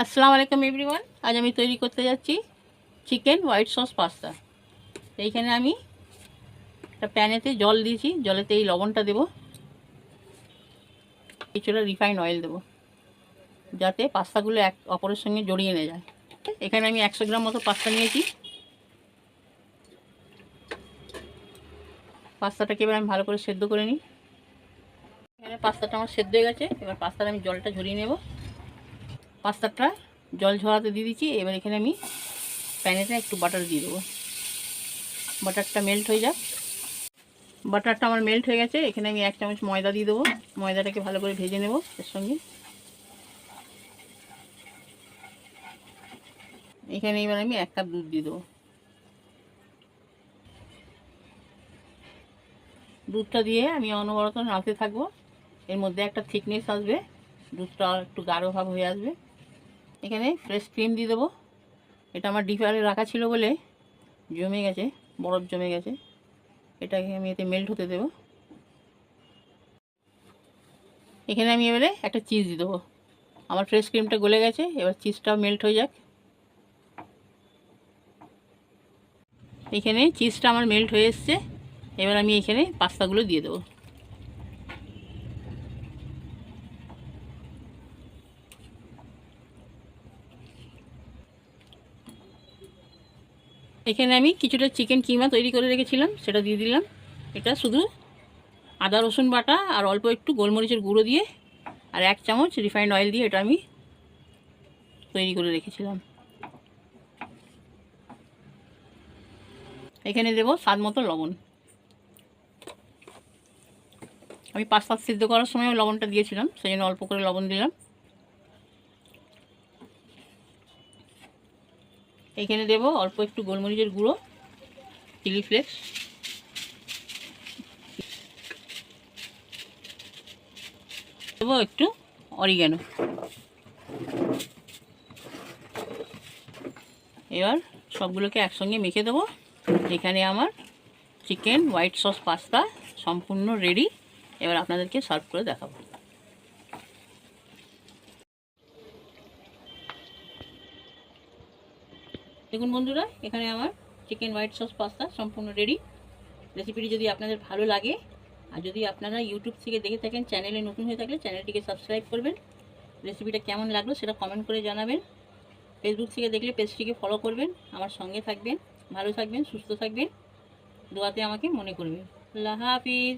আসসালামু আলাইকুম এভরিওয়ান। আজ আমি তৈরি করতে যাচ্ছি চিকেন হোয়াইট সস পাস্তা। এইখানে আমি একটা প্যানেতে জল দিয়েছি, জলেতে এই লবণটা দেবো, কিছুটা রিফাইন অয়েল দেবো যাতে পাস্তাগুলো এক অপরের সঙ্গে জড়িয়ে নিয়ে যায়। এখানে আমি 100 গ্রাম মতো পাস্তা নিয়েছি। পাস্তাটাকে এবার আমি ভালো করে সেদ্ধ করে নিই। এখানে পাস্তাটা আমার সেদ্ধ হয়ে গেছে। এবার পাস্তাটা আমি জলটা ঝরিয়ে নেব। পাস্তাটা জল ঝরাতে দিয়ে দিচ্ছি। এবার এখানে আমি প্যানেতে একটু বাটার দিয়ে দেবো। বাটারটা মেল্ট হয়ে যাক। বাটারটা আমার মেল্ট হয়ে গেছে। এখানে আমি 1 চামচ ময়দা দিয়ে দেবো। ময়দাটাকে ভালো করে ভেজে নেব এর সঙ্গে। এখানে এবার আমি 1 কাপ দুধ দিয়ে দেবো। দুধটা দিয়ে আমি অনবরত নাড়তে থাকবো। এর মধ্যে একটা থিকনেস আসবে, দুধটা একটু গাঢ় ভাব হয়ে আসবে। এখানে ফ্রেশ ক্রিম দিয়ে দেবো। এটা আমার ডিপারে রাখা ছিল বলে জমে গেছে, বরফ জমে গেছে। এটাকে আমি এতে মেল্ট হতে দেবো। এখানে আমি এবারে একটা চিজ দিয়ে দেবো। আমার ফ্রেশ ক্রিমটা গলে গেছে, এবার চিজটাও মেল্ট হয়ে যাক। এখানে চিজটা আমার মেল্ট হয়ে এসছে। এবার আমি এখানে পাস্তাগুলো দিয়ে দেবো। এখানে আমি কিছুটা চিকেন কিমা তৈরি করে রেখেছিলাম, সেটা দিয়ে দিলাম। এটা শুধু আদা রসুন বাটা আর অল্প একটু গোলমরিচের গুঁড়ো দিয়ে আর 1 চামচ রিফাইন্ড অয়েল দিয়ে এটা আমি তৈরি করে রেখেছিলাম। এখানে দেবো স্বাদ মতো লবণ। আমি পাস্তা সিদ্ধ করার সময় লবণটা দিয়েছিলাম, সেই জন্য অল্প করে লবণ দিলাম। এখানে দেবো অল্প একটু গোলমরিচের গুঁড়ো, চিলি ফ্লেক্স, দেবো একটু অরিগ্যানো। এবার সবগুলোকে একসঙ্গে মেখে দেবো। এখানে আমার চিকেন হোয়াইট সস পাস্তা সম্পূর্ণ রেডি। এবার আপনাদেরকে সার্ভ করে দেখাবো। দেখুন বন্ধুরা, এখানে আমার চিকেন হোয়াইট সস পাস্তা সম্পূর্ণ রেডি। রেসিপিটি যদি আপনাদের ভালো লাগে আর যদি আপনারা ইউটিউব থেকে দেখে থাকেন, চ্যানেলে নতুন হয়ে থাকলে চ্যানেলটিকে সাবস্ক্রাইব করবেন। রেসিপিটা কেমন লাগলো সেটা কমেন্ট করে জানাবেন। ফেসবুক থেকে দেখলে পেজটিকে ফলো করবেন। আমার সঙ্গে থাকবেন। ভালো থাকবেন, সুস্থ থাকবেন, দোয়াতে আমাকে মনে করবেন। আল্লাহ হাফিজ।